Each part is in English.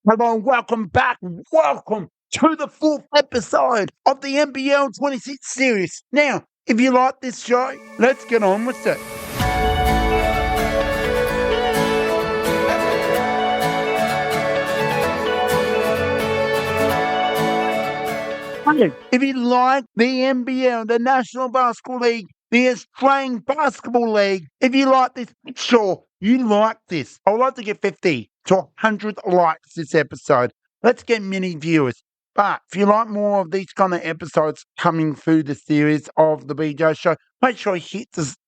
Hello, welcome back. Welcome to the fourth episode of the NBL 26 series. Now, if you like this show, let's get on with it. If you like the NBL, the National Basketball League, the Australian Basketball League, if you like this, sure, you like this. I would like to get 50 to 100 likes this episode. Let's get many viewers. But if you like more of these kind of episodes coming through the series of the BJ Show, make sure you hit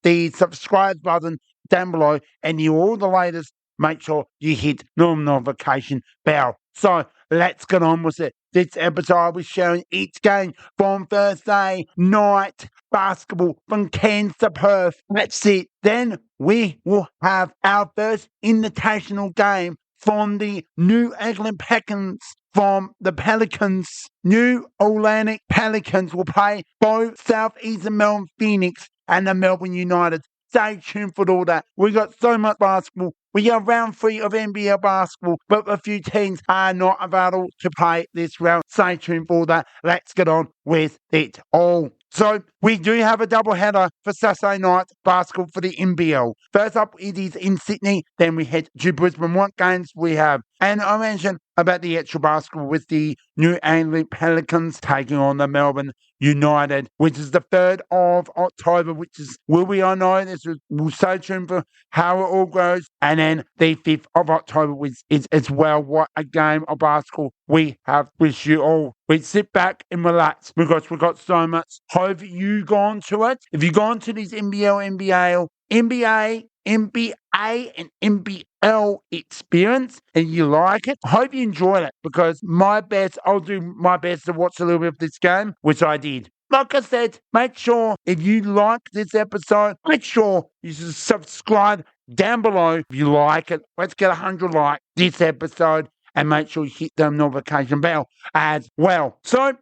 the subscribe button down below, and you all the latest, make sure you hit the notification bell. So let's get on with it. This episode I'll be showing each game from Thursday night basketball from Cairns to Perth. That's it. Then we will have our first invitational game from the New England Pelicans. From the Pelicans, New Atlantic Pelicans will play both Southeastern Melbourne Phoenix and the Melbourne United. Stay tuned for all that. We got so much basketball. We are round 3 of NBL basketball, but a few teams are not available to play this round. Stay tuned for that. Let's get on with it all. So, we do have a doubleheader for Saturday night basketball for the NBL. First up, it is in Sydney. Then we head to Brisbane. What games we have? And I mentioned about the actual basketball with the New England Pelicans taking on the Melbourne United, which is the 3rd of October, which is will be unknown. We'll stay tuned for how it all goes. And then the 5th of October, which is as well what a game of basketball we have with you all. We sit back and relax because we've got so much. Hope you gone to it. If you've gone to these NBA, and NBL experience and you like it, I hope you enjoyed it because I'll do my best to watch a little bit of this game, which I did. Like I said, make sure if you like this episode, make sure you subscribe down below if you like it. Let's get 100 likes this episode. And make sure you hit the notification bell as well. So,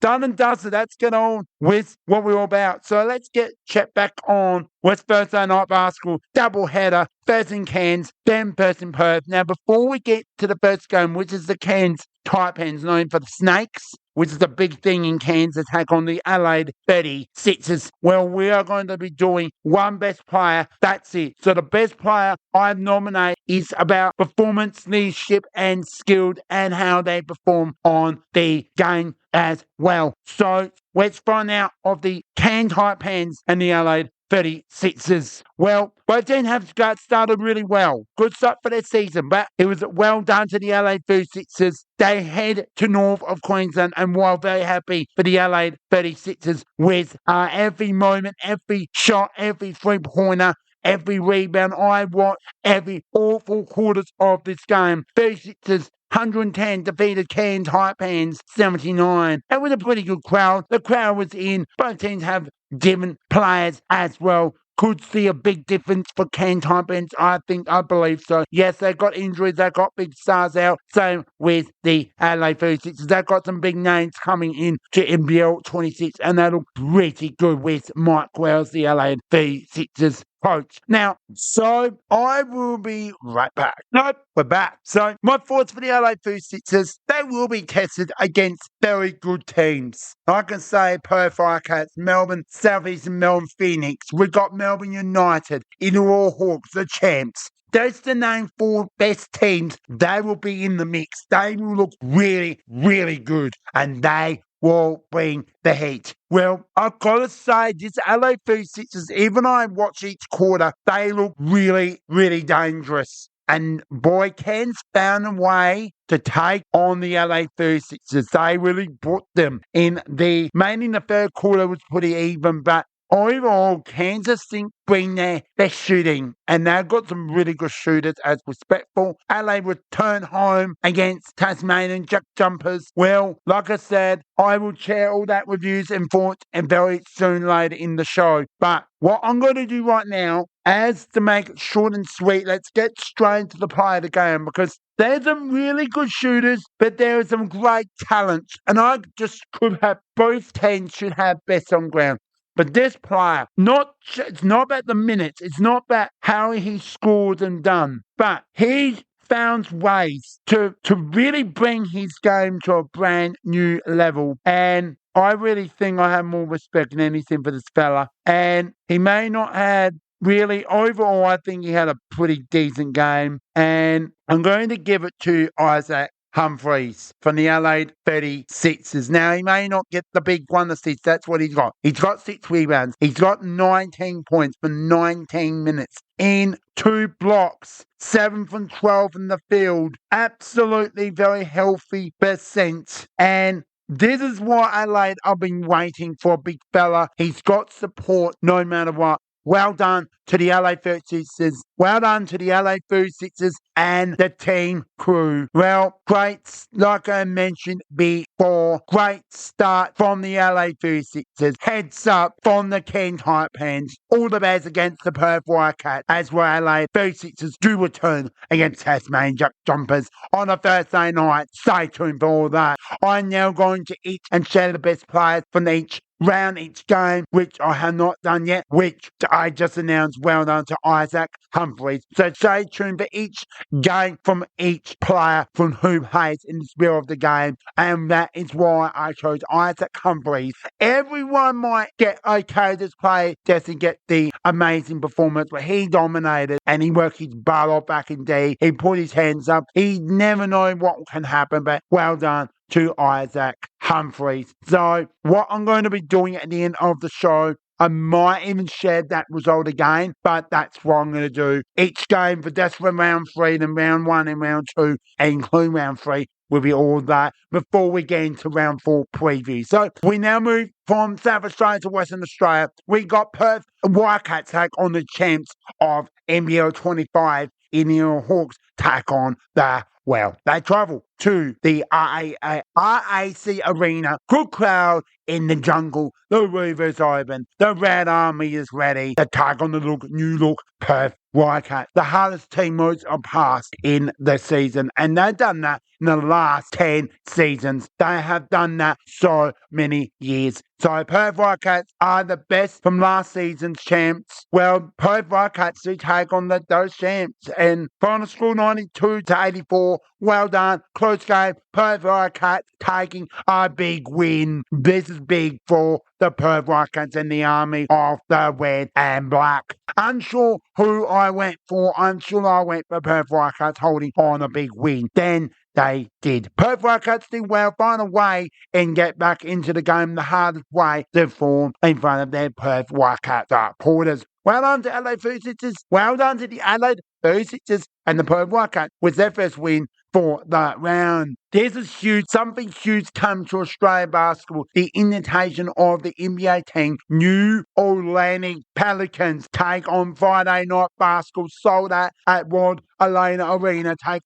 done and dusted. Let's get on with what we're all about. So let's check back on West Thursday night basketball double header. First in Cairns, then Perth in Perth. Now, before we get to the first game, which is the Cairns Taipans, known for the Snakes, which is the big thing in Cairns, to take on the Adelaide 36ers. Well, we are going to be doing one best player. That's it. So the best player I've nominated is about performance, leadership, and skilled, and how they perform on the game as well. So let's find out of the Cairns Taipans and the Adelaide 36ers. Well, both teams have started really well. Good start for their season, but it was well done to the LA 36ers. They head to north of Queensland, and while very happy for the LA 36ers with every moment, every shot, every three-pointer, every rebound, I want every awful quarters of this game. 36ers 110 defeated Cairns Taipans 79. It was a pretty good crowd. The crowd was in. Both teams have different players as well. Could see a big difference for Cairns Taipans. I believe so. Yes, they got injuries. They got big stars out. Same with the LA 36ers. They got some big names coming in to NBL 26, and they look pretty good with Mike Wells, the LA 36ers coach. Now, so I will be right back. Nope, we're back. So my thoughts for the LA 36ers, they will be tested against very good teams. I can say Perth Wildcats, Melbourne, Southeastern Melbourne Phoenix. We got Melbourne United, Inter Hawks, the champs. That's the name for best teams. They will be in the mix. They will look really, really good. And they will bring the heat. Well, I've got to say, this LA 36ers, even though I watch each quarter, they look really, really dangerous. And boy, Cairns found a way to take on the LA 36ers. They really put them in mainly in the third quarter was pretty even, but overall, Kansas think bring their shooting, and they've got some really good shooters as respectful. LA return home against Tasmanian Jack Jumpers. Well, like I said, I will share all that reviews and thoughts and very soon later in the show. But what I'm going to do right now, as to make it short and sweet, let's get straight into the play of the game, because there's some really good shooters, but there are some great talents, and I just could have both teams should have best on ground. But this player, it's not about the minutes. It's not about how he scored and done. But he found ways to really bring his game to a brand new level. And I really think I have more respect than anything for this fella. And he may not have really, overall, I think he had a pretty decent game. And I'm going to give it to Isaac Humphreys from the LA 36ers. Now, he may not get the big one assist. That's what he's got. He's got 6 rebounds. He's got 19 points for 19 minutes in 2 blocks. 7 from 12 in the field. Absolutely very healthy percent. And this is why Adelaide I've been waiting for a big fella. He's got support no matter what. Well done to the LA 36ers. Well done to the LA 36ers and the team crew. Well, great, like I mentioned before, great start from the LA 36ers. Heads up from the Kent Hype Hands. All the best against the Perth Wildcats as well. LA 36ers do return against Tasmania Jumpers on a Thursday night. Stay tuned for all that. I'm now going to each and share the best players from each round each game, which I have not done yet, which I just announced. Well done to Isaac Humphreys. So stay tuned for each game from each player from who plays in the spirit of the game, and that is why I chose Isaac Humphreys. Everyone might get okay, this player doesn't get the amazing performance, but he dominated and he worked his butt off back in D. He put his hands up. He never knows what can happen, but well done to Isaac Humphreys. So what I'm going to be doing at the end of the show, I might even share that result again, but that's what I'm going to do. Each game for just for round 3, then round 1 and round 2, and including round 3, will be all that before we get into round 4 preview. So we now move from South Australia to Western Australia. We got Perth Wildcats take on the champs of NBL 25. Indian Hawks take on they travel to the RAC Arena. Good crowd in the jungle. The river's open. The Red Army is ready to take on the new look Perth Wildcats. The hardest team modes are passed in the season, and they've done that in the last 10 seasons. They have done that so many years. So Perth Wildcats are the best from last season's champs. Well, Perth Wildcats do take on those champs, and final score 92-84. Well done. Close game. Perth Wildcats taking a big win. This is big for the Perth Wildcats and the army of the red and black. Unsure who I went for. Unsure I went for Perth Wildcats holding on a big win. Then they did. Perth Wildcats did well, find a way and get back into the game the hardest way to form in front of their Perth Wildcats supporters. Well done to LA 36ers. Well done to the Adelaide 36ers and the Perth Wildcats with their first win for the round. This is huge. Something huge comes to Australia basketball. The invitation of the NBA team, New Orleans Pelicans, take on Friday night basketball sold out at World Arena,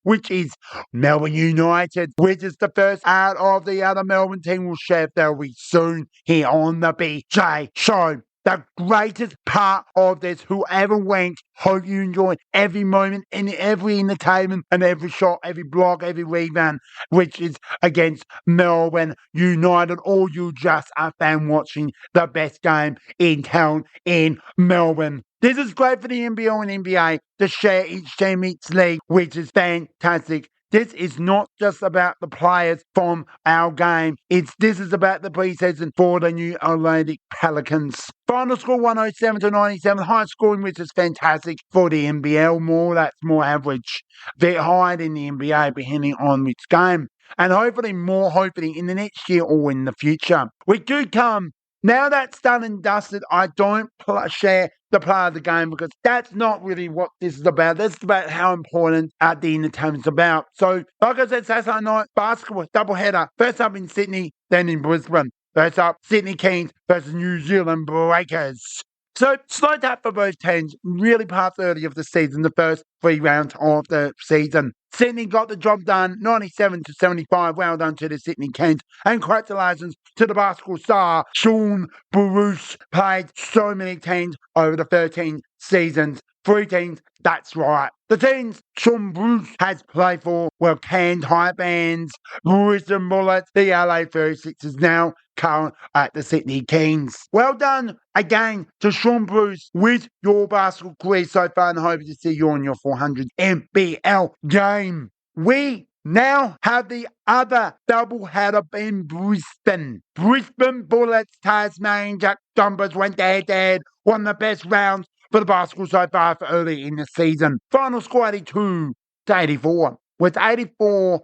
which is Melbourne United, which is the first out of the other Melbourne team will share very soon here on the BJ Show. The greatest part of this, whoever went, hope you enjoyed every moment and every entertainment and every shot, every block, every rebound, which is against Melbourne United. Or you just are fan watching the best game in town in Melbourne. This is great for the NBL and NBA to share each team, each league, which is fantastic. This is not just about the players from our game. This is about the preseason for the New Orleans Pelicans. Final score 107-97. High scoring, which is fantastic for the NBL. That's more average. They're higher in the NBA, depending on which game. And hopefully in the next year or in the future. We do come. Now that's done and dusted, I don't share the player of the game because that's not really what this is about. This is about how important the entertainment is about. So, like I said, Saturday night basketball doubleheader. First up in Sydney, then in Brisbane. First up, Sydney Kings versus New Zealand Breakers. So, slow tap for both teams. Really past early of the season, the first 3 rounds of the season. Sydney got the job done, 97-75. Well done to the Sydney Kings. And congratulations to the basketball star, Sean Bruce. Played so many teams over the 13 seasons 3 teams. That's right. The teams Sean Bruce has played for, well, Canned High Bands, Brisbane Bullets, the LA 36ers now current at the Sydney Kings. Well done again to Sean Bruce with your basketball career so far, and hoping to see you on your 400 NBL game. We now have the other doubleheader in Brisbane. Brisbane Bullets, Tasmanian Jack Jumpers went head-to-head, one of the best rounds for the basketball so far for early in the season. Final score 82-84, with 84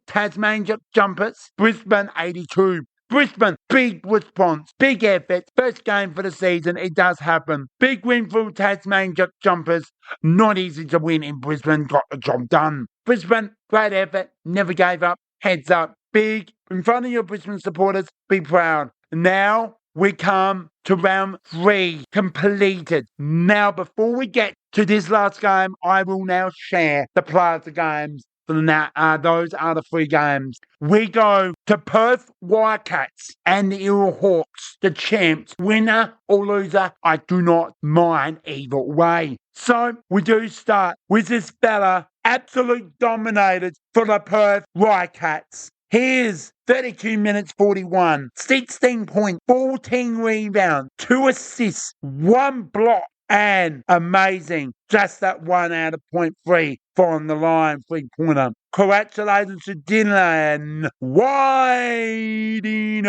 Tasmanian Jumpers, Brisbane 82. Brisbane, big response, big effort. First game for the season, it does happen. Big win for Tasmanian Jumpers. Not easy to win in Brisbane, got the job done. Brisbane, great effort, never gave up, heads up. Big, in front of your Brisbane supporters, be proud. Now we come to round 3, completed. Now, before we get to this last game, I will now share the players of the games. Those are the 3 games. We go to Perth Wildcats and the Hawks, the champs. Winner or loser, I do not mind either way. So we do start with this fella, absolute dominated for the Perth Wildcats. Here's 32 minutes 41, 16 points, 14 rebounds, 2 assists, 1 block, and amazing, just that 1 out of point 3 from the line, 3-pointer. Congratulations to Dylan Whiting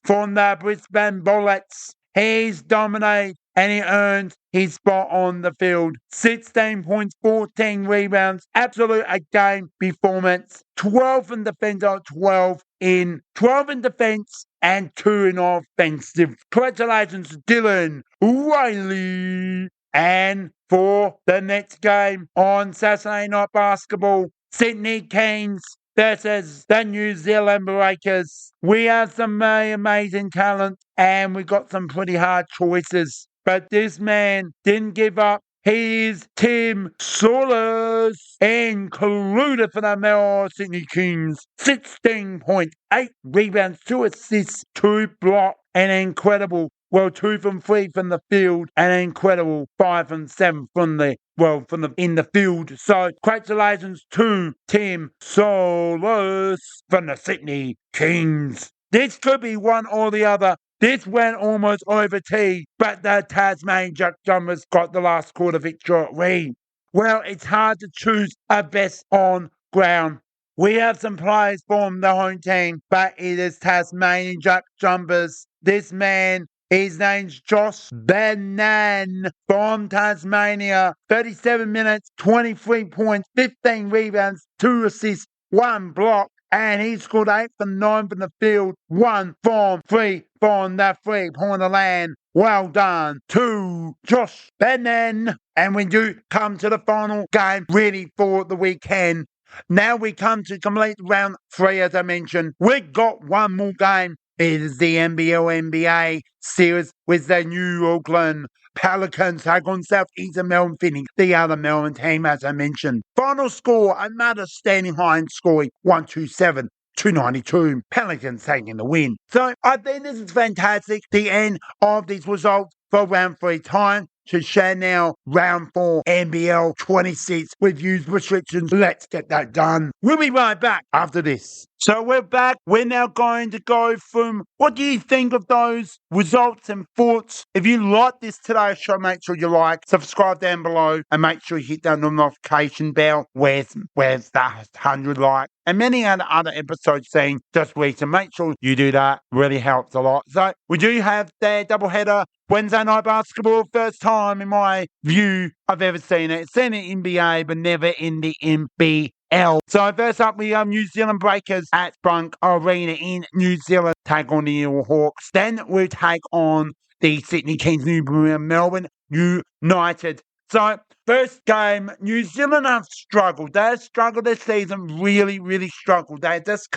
from the Brisbane Bullets. He's dominated and he earns his spot on the field. 16 points, 14 rebounds, absolute game performance. 12 in defense, 12 in defense and 2 in offensive. Congratulations to Dylan Riley. And for the next game on Saturday Night Basketball, Sydney Kings versus the New Zealand Breakers. We have some amazing talent and we got some pretty hard choices. But this man didn't give up. He is Tim Soless, included for the Melbourne Sydney Kings. 16 points, 8 rebounds, 2 assists, 2 blocks, and incredible. 2 from 3 from the field, and incredible 5 from 7 from the in the field. So congratulations to Tim Soless from the Sydney Kings. This could be one or the other. This went almost over T, but the Tasmanian Jumpers got the last quarter victory. Well, it's hard to choose a best on ground. We have some players from the home team, but it is Tasmanian Jumpers. This man, his name's Josh Benan from Tasmania. 37 minutes, 23 points, 15 rebounds, 2 assists, 1 block. And he scored 8 from 9 from the field, 1 from 3 from the 3-pointer land. Well done to Josh Benan. And we do come to the final game really for the weekend. Now we come to complete round 3, as I mentioned. We've got one more game. It is the NBL NBA series with the New Auckland Pelicans take on Southeastern Melbourne Phoenix, the other Melbourne team, as I mentioned. Final score, another standing high and scoring 127-92. Pelicans taking the win. So I think this is fantastic. The end of these results for round 3 time to share now round 4 NBL 26 with use restrictions. Let's get that done. We'll be right back after this. So we're back. We're now going to go from what do you think of those results and thoughts. If you like this today's show, make sure you like, subscribe down below, and make sure you hit that notification bell. Where's the 100 like? And many other episodes saying just recent. Make sure you do that. Really helps a lot. So we do have the doubleheader Wednesday night basketball. First time in my view I've ever seen it. It's seen it in NBA, but never in the NBL. So first up we have New Zealand Breakers at Brunk Arena in New Zealand. Take on the Hawks. Then we take on the Sydney Kings, Melbourne United. So, first game, New Zealand have struggled. They have struggled this season, really, really struggled. They just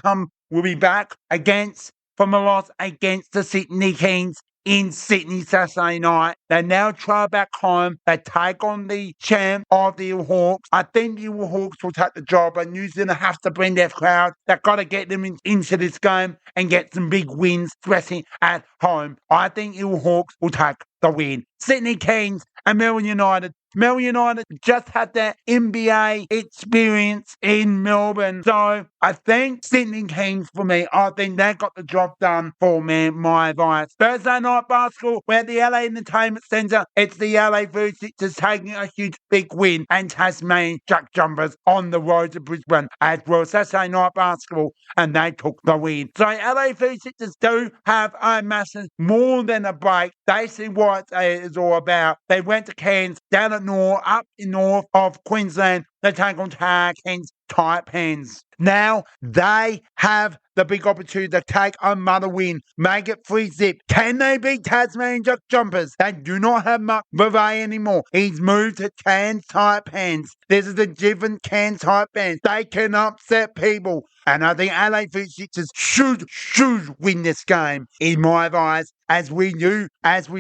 will be back from a loss against the Sydney Kings in Sydney Saturday night. They now travel back home. They take on the champ of the Hawks. I think the Hawks will take the job, and New Zealand have to bring their crowd. They've got to get them into this game and get some big wins, especially at home. I think the Hawks will take the win. Sydney Kings and Melbourne United. Melbourne United just had that NBA experience in Melbourne. So I think Sydney Kings for me. I think they got the job done for me, my advice. Thursday night basketball, we're at the LA Entertainment Centre. It's the LA 36ers taking a huge big win and Tasmania Jack Jumpers on the road to Brisbane as well. Saturday night basketball, and they took the win. So LA 36ers do have a massive more than a break. They see what it is all about. They went to Cairns, down at north, up in north of Queensland. They take on Cairns Taipans. Now they have the big opportunity to take another win, make it 3-zip. Can they beat Tasmanian Jack Jumpers? They do not have Mark Brevet anymore. He's moved to Cairns Taipans. This is a different Cairns Taipans. They can upset people. And I think LA 36ers should win this game, in my advice, as we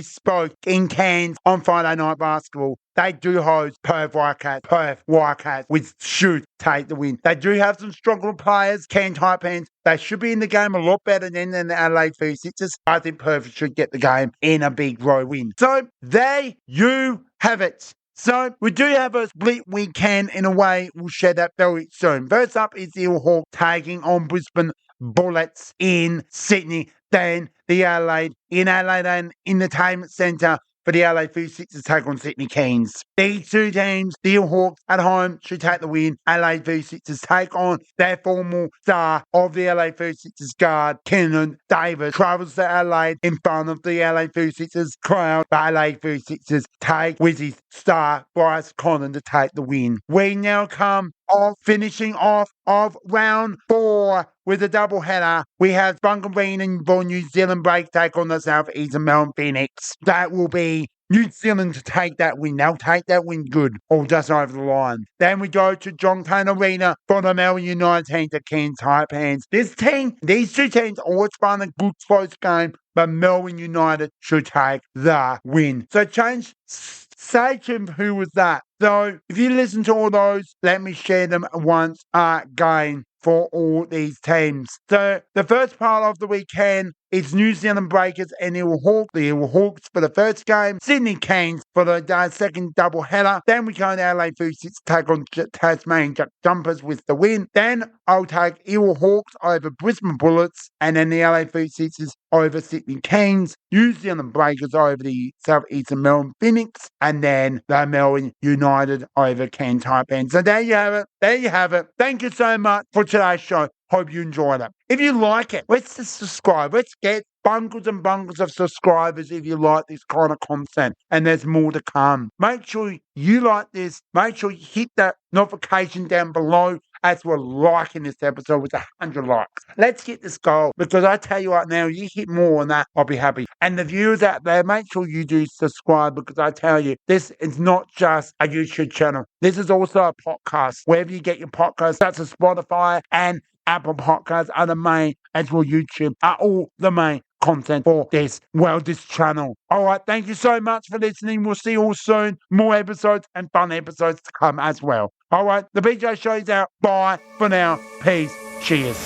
spoke in Cairns on Friday night basketball. They do host Perth Wildcats, which should take the win. They do have some stronger players, Cairns Taipans. They should be in the game a lot better than the Adelaide 36ers. I think Perth should get the game in a big row win. So there you have it. So we do have a split weekend in a way. We'll share that very soon. First up is the Hawks taking on Brisbane Bullets in Sydney. Then the Adelaide Entertainment Centre for the LA 36ers take on Sydney Kings. These two teams, the Hawks at home, should take the win. LA 36ers take on their former star of the LA 36ers guard, Kenan Davis, travels to Adelaide in front of the LA 36ers crowd. The LA 36ers take with his star, Bryce Conner, to take the win. We now come finishing off of round 4 with a doubleheader. We have Bungareen for New Zealand break take on the South Eastern Melbourne Phoenix. That will be New Zealand to take that win. They'll take that win good, or just over the line. Then we go to John Cain Arena for the Melbourne United team to Cairns Taipans. These two teams always find a good close game, but Melbourne United should take the win. So say to him, who was that? So if you listen to all those, let me share them once again for all these teams. So the first part of the weekend is New Zealand Breakers and the Hawks for the first game, Sydney Kings for the second double header. Then we go to LA 36 take on Tasmanian Jack Jumpers with the win. Then I'll take Hawks over Brisbane Bullets, and then the LA 36ers over Sydney Kings, New Zealand Breakers over the South Eastern Melbourne Phoenix, and then the Melbourne United over Cairns Taipans. So there you have it. Thank you so much for today's show. Hope you enjoyed it. If you like it, let's just subscribe. Let's get bundles and bundles of subscribers if you like this kind of content. And there's more to come. Make sure you like this. Make sure you hit that notification down below as we're liking this episode with 100 likes. Let's get this goal, because I tell you right now, you hit more on that, I'll be happy. And the viewers out there, make sure you do subscribe, because I tell you, this is not just a YouTube channel. This is also a podcast. Wherever you get your podcasts, such as Spotify and Apple Podcasts are the main, as well YouTube, are all the main content for this channel. All right, thank you so much for listening. We'll see you all soon. More episodes and fun episodes to come as well. All right, the BJ Show is out. Bye for now. Peace. Cheers.